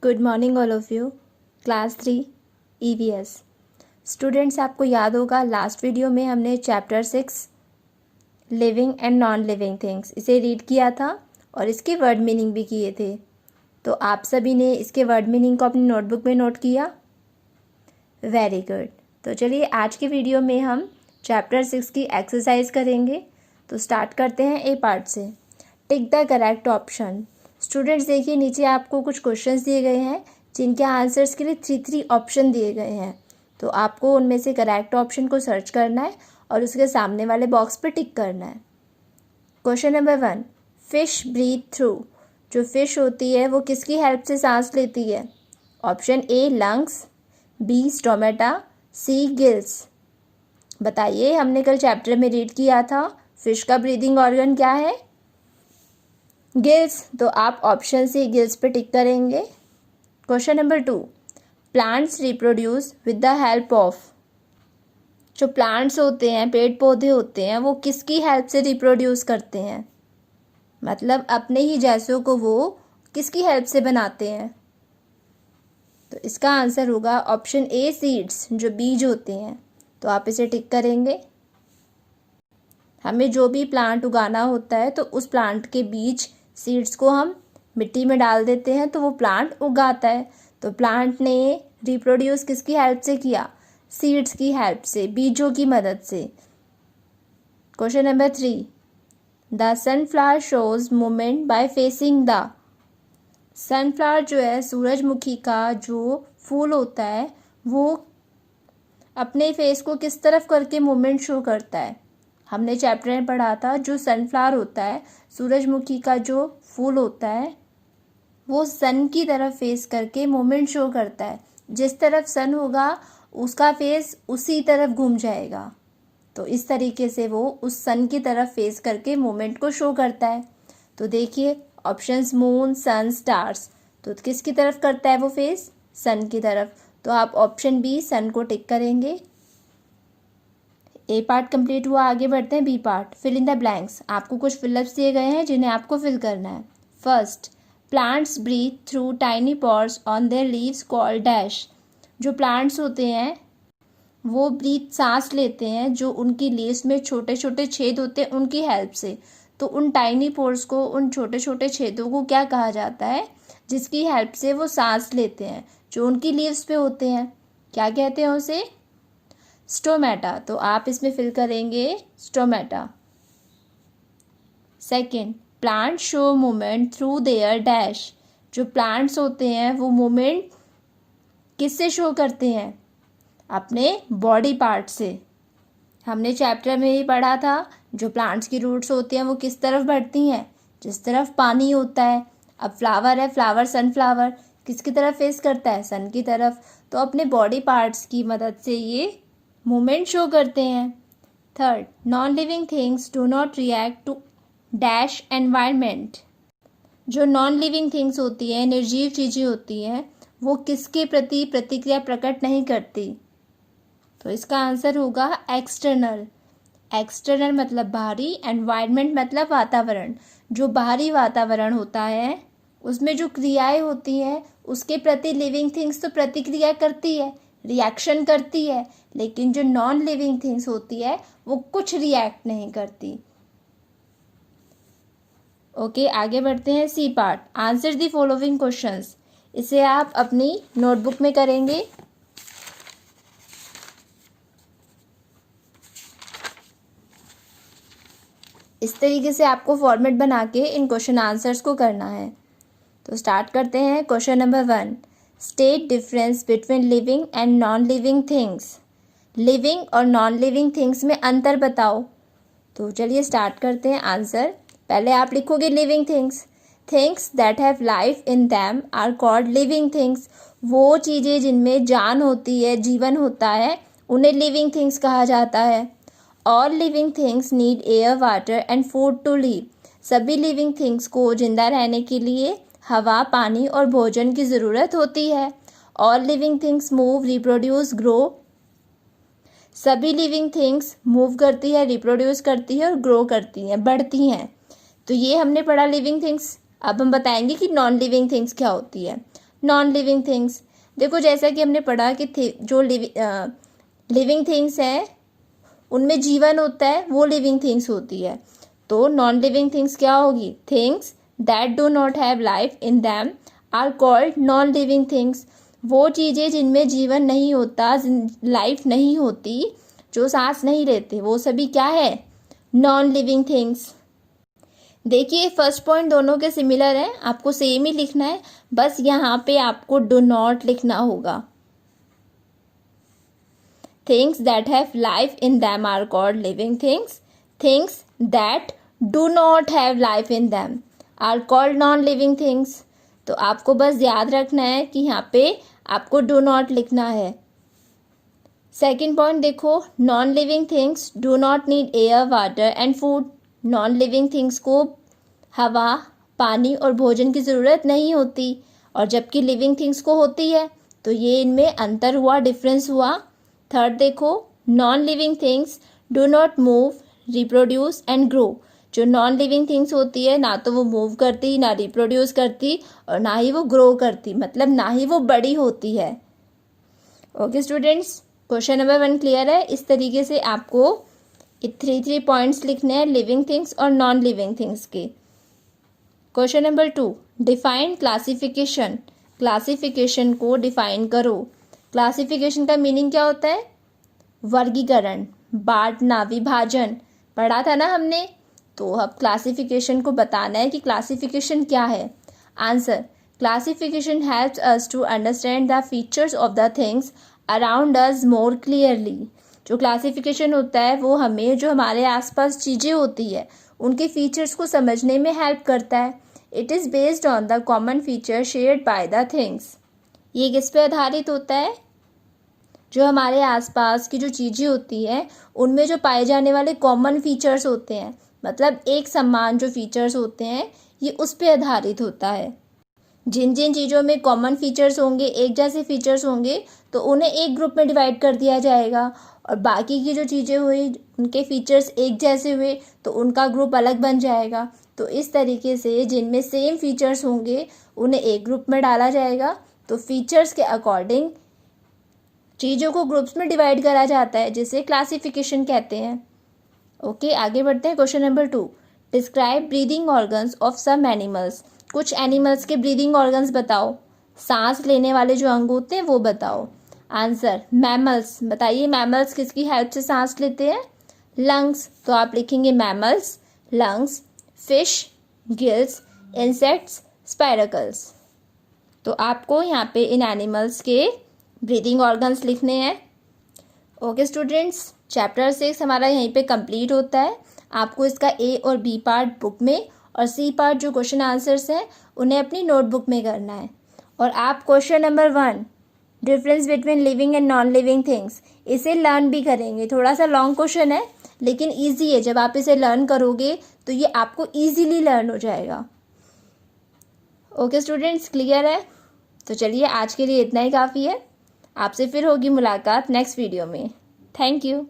Good morning all of you. Class 3 EVS students, आपको याद होगा लास्ट वीडियो में हमने chapter 6 living and non living things इसे रीड किया था और इसके वर्ड मीनिंग भी किए थे। तो आप सभी ने इसके वर्ड मीनिंग को अपनी नोटबुक में नोट किया? Very good. तो चलिए आज के वीडियो में हम चैप्टर 6 की एक्सरसाइज करेंगे। तो स्टार्ट करते हैं ए पार्ट से। Tick the correct option. Students देखिए, नीचे आपको कुछ क्वेश्चंस दिए गए हैं जिनके आंसर्स के लिए 3 ऑप्शन दिए गए हैं। तो आपको उनमें से करेक्ट ऑप्शन को सर्च करना है और उसके सामने वाले बॉक्स पर टिक करना है। Question number 1, fish breathe through. जो फिश होती है वो किसकी हेल्प से सांस लेती है? Option A lungs, B stomata, C gills. बताइए, हमने कल चैप्टर में रीड किया था फिश का ब्रीदिंग ऑर्गन क्या है? गिल्स। तो आप ऑप्शन सी गिल्स पे टिक करेंगे। Question number 2, plants reproduce with the help of. जो प्लांट्स होते हैं, पेड़ पौधे होते हैं, वो किसकी हेल्प से रिप्रोड्यूस करते हैं? मतलब अपने ही जैसों को वो किसकी हेल्प से बनाते हैं? तो इसका आंसर होगा ऑप्शन ए सीड्स, जो बीज होते हैं। तो आप इसे टिक करेंगे। हमें जो भी प्लांट उगाना होता है तो उस प्लांट के बीज सीड्स को हम मिट्टी में डाल देते हैं तो वो प्लांट उगाता है। तो प्लांट ने रिप्रोड्यूस किसकी हेल्प से किया? सीड्स की हेल्प से, बीजों की मदद से। Question number 3, the sunflower shows movement by facing the. Sunflower जो है, सूरजमुखी का जो फूल होता है, वो अपने फेस को किस तरफ करके मूवमेंट शो करता है? हमने चैप्टर में पढ़ा था जो सनफ्लावर होता है, सूरजमुखी का जो फूल होता है, वो सन की तरफ फेस करके मूवमेंट शो करता है। जिस तरफ सन होगा उसका फेस उसी तरफ घूम जाएगा। तो इस तरीके से वो उस सन की तरफ फेस करके मूवमेंट को शो करता है। तो देखिए ऑप्शंस मून, सन, स्टार्स। तो किसकी तरफ करता है वो फेस? सन की तरफ। तो आप ऑप्शन बी सन को टिक करेंगे। ए पार्ट कंप्लीट हुआ, आगे बढ़ते हैं B part. Fill in the blanks. आपको कुछ फिलअप्स दिए गए हैं जिन्हें आपको फिल करना है। First, plants breathe through tiny pores on their leaves called dash. जो प्लांट्स होते हैं वो ब्रीथ सांस लेते हैं जो उनकी लीव्स में छोटे छोटे छेद होते हैं उनकी हेल्प से। तो उन टाइनी पोर्स को, उन छोटे छोटे छेदों को क्या कहा जाता है जिसकी हेल्प से वो सांस लेते हैं, जो उनकी लीव्स पे होते हैं? क्या कहते हैं उसे? स्टोमेटा। तो आप इसमें फिल करेंगे stomata. Second, plant show movement through their dash. जो प्लांट्स होते हैं वो मूवमेंट किससे शो करते हैं? अपने बॉडी पार्ट से। हमने चैप्टर में ही पढ़ा था जो प्लांट्स की रूट्स होती हैं वो किस तरफ बढ़ती हैं? जिस तरफ पानी होता है। अब फ्लावर है, फ्लावर सनफ्लावर किसकी तरफ फेस करता है? सन की तरफ। तो अपने बॉडी पार्ट्स की मदद से ये मूवमेंट शो करते हैं। Third, non living things do not react to dash environment. जो नॉन लिविंग थिंग्स होती है, निर्जीव चीज़ें होती हैं, वो किसके प्रति प्रतिक्रिया प्रकट नहीं करती? तो इसका आंसर होगा एक्सटर्नल। एक्सटर्नल मतलब बाहरी, एनवायरनमेंट मतलब वातावरण। जो बाहरी वातावरण होता है उसमें जो क्रियाएं होती हैं उसके प्रति लिविंग थिंग्स तो प्रतिक्रिया करती है, रिएक्शन करती है, लेकिन जो नॉन लिविंग थिंग्स होती है वो कुछ रिएक्ट नहीं करती। ओके, आगे बढ़ते हैं C part. Answer the following questions. इसे आप अपनी नोटबुक में करेंगे। इस तरीके से आपको फॉर्मेट बना के इन क्वेश्चन आंसर्स को करना है। तो स्टार्ट करते हैं। Question number 1, state difference between living and non living things. Living और नॉन लिविंग थिंग्स में अंतर बताओ। तो चलिए स्टार्ट करते हैं आंसर। पहले आप लिखोगे living things. Things that have life in them are called living things. वो चीज़ें जिनमें जान होती है, जीवन होता है, उन्हें लिविंग थिंग्स कहा जाता है। All living things need air, water and food to live. सभी लिविंग थिंग्स को जिंदा रहने के लिए हवा, पानी और भोजन की ज़रूरत होती है। All living things move, reproduce, grow. सभी लिविंग थिंग्स मूव करती है, रिप्रोड्यूस करती है और ग्रो करती हैं, बढ़ती हैं। तो ये हमने पढ़ा लिविंग थिंग्स। अब हम बताएंगे कि नॉन लिविंग थिंग्स क्या होती है। Non living things. देखो जैसा कि हमने पढ़ा कि जो लिविंग थिंग्स हैं उनमें जीवन होता है, वो लिविंग थिंग्स होती है। तो नॉन लिविंग थिंग्स क्या होगी? Things that do not have life in them are called non living things. वो चीज़ें जिनमें जीवन नहीं होता, लाइफ नहीं होती, जो सांस नहीं लेते, वो सभी क्या है? Non living things. देखिए फर्स्ट पॉइंट दोनों के सिमिलर हैं, आपको सेम ही लिखना है, बस यहाँ पे आपको डू नॉट लिखना होगा। Things that have life in them are called living things, things that do not have life in them are called non living things. तो आपको बस याद रखना है कि यहाँ पे आपको डू नॉट लिखना है। सेकेंड पॉइंट देखो, non living things do not need air, water and food. Non living things को हवा, पानी और भोजन की ज़रूरत नहीं होती, और जबकि लिविंग थिंग्स को होती है। तो ये इनमें अंतर हुआ, डिफरेंस हुआ। थर्ड देखो, non living things do not move, reproduce and grow. जो नॉन लिविंग थिंग्स होती है ना तो वो मूव करती, ना रिप्रोड्यूस करती, और ना ही वो ग्रो करती, मतलब ना ही वो बड़ी होती है। Okay students, question number 1 clear है। इस तरीके से आपको 3 पॉइंट्स लिखने हैं लिविंग थिंग्स और नॉन लिविंग थिंग्स के। Question number 2, define classification. Classification को डिफाइन करो। क्लासिफिकेशन का मीनिंग क्या होता है? वर्गीकरण, बांटना, विभाजन। पढ़ा था ना हमने। तो अब क्लासिफिकेशन को बताना है कि क्लासिफिकेशन क्या है। Answer, classification helps us to understand the features of the things around us more clearly. जो क्लासिफिकेशन होता है वो हमें जो हमारे आसपास चीज़ें होती है उनके फीचर्स को समझने में हेल्प करता है। It is based on the common feature shared by the things. ये किस पे आधारित होता है? जो हमारे आसपास की जो चीज़ें होती हैं उनमें जो पाए जाने वाले कॉमन फीचर्स होते हैं, मतलब एक समान जो फीचर्स होते हैं, ये उस पे आधारित होता है। जिन जिन चीज़ों में कॉमन फीचर्स होंगे, एक जैसे फीचर्स होंगे, तो उन्हें एक ग्रुप में डिवाइड कर दिया जाएगा, और बाकी की जो चीज़ें हुई उनके फीचर्स एक जैसे हुए तो उनका ग्रुप अलग बन जाएगा। तो इस तरीके से जिनमें सेम फीचर्स होंगे उन्हें एक ग्रुप में डाला जाएगा। तो फीचर्स के अकॉर्डिंग चीज़ों को ग्रुप्स में डिवाइड करा जाता है, जिसे क्लासिफिकेशन कहते हैं। ओके, आगे बढ़ते हैं। Question number 2, describe breathing organs of some animals. कुछ एनिमल्स के ब्रीदिंग ऑर्गन्स बताओ, सांस लेने वाले जो अंग होते हैं वो बताओ। Answer, mammals. बताइए मैमल्स किसकी हेल्प से सांस लेते हैं? लंग्स। तो आप लिखेंगे mammals, lungs, fish, gills, insects, spiracles. तो आपको यहाँ पे इन एनिमल्स के ब्रीदिंग ऑर्गन्स लिखने हैं। ओके स्टूडेंट्स, चैप्टर 6 हमारा यहीं पे कंप्लीट होता है। आपको इसका ए और बी पार्ट बुक में और सी पार्ट जो क्वेश्चन आंसर्स हैं उन्हें अपनी नोटबुक में करना है। और आप question number 1, difference between living and non living things, इसे लर्न भी करेंगे। थोड़ा सा लॉन्ग क्वेश्चन है लेकिन ईजी है। जब आप इसे लर्न करोगे तो ये आपको ईजीली लर्न हो जाएगा। ओके स्टूडेंट्स, क्लियर है? तो चलिए आज के लिए इतना ही काफ़ी है। आपसे फिर होगी मुलाकात नेक्स्ट वीडियो में। Thank you.